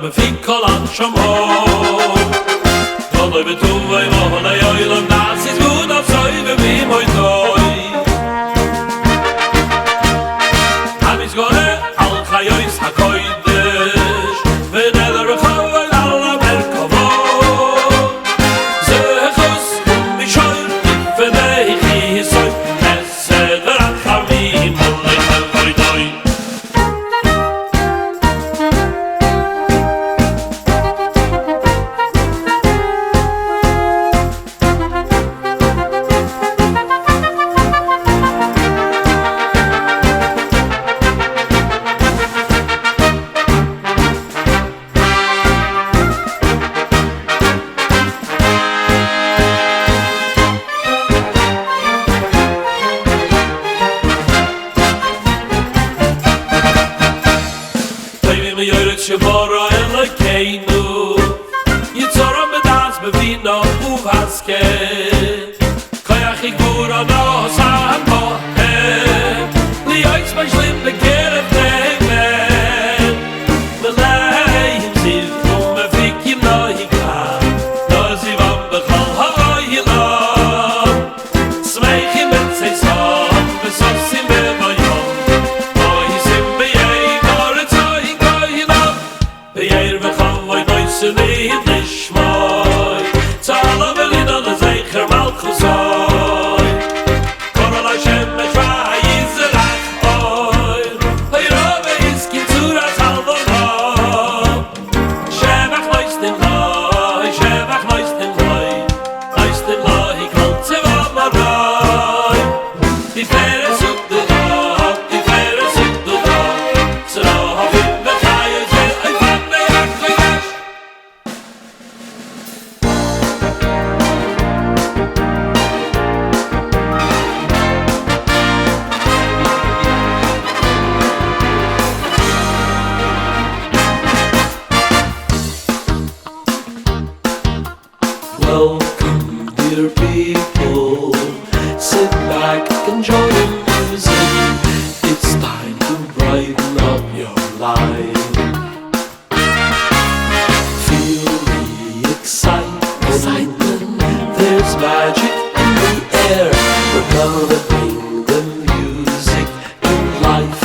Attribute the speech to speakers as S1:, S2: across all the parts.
S1: בפי כל הנשמות תלוי בטובוי מוהלי אוילם נעשיס גוד אפסוי ובימוי טוי המסגונה על חיויס הקוידש ונדר רחוב על המרכבות זה חוס משוי לפני חיסוי הסדר החמים מולי חלבוי טוי Shvara Elokeinu Yitzora Medas Bevino Uvaske Koyach Igura No Sam Bohem Liyoitz Bashlim Bekerev Nehmen Meleim Ziv Umevikim No Hikam No Zivam Bechal HoYeah Smeichim Betzeisam Besosim Bevoyom Ohisim Beyei Goretzoy Be'er v'chavoi noiseli nishmoi Tzala v'lina l'zeicher malchusoi Korol ha-shemesh v'ha'yizerach oil Le'ro ve'izkin tzuras halvono Shevach noistin loi, shevach noistin loi Noistin loi kol tzeva maroi Tiferes u'gdudot, tiferes u'gdudot Tzrohovim v'chayos Welcome, dear people. Sit back, enjoy the music. It's time to brighten up your life. Feel the excitement. There's magic in the air. We're gonna bring the music to life.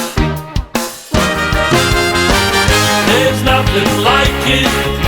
S1: There's nothing like it.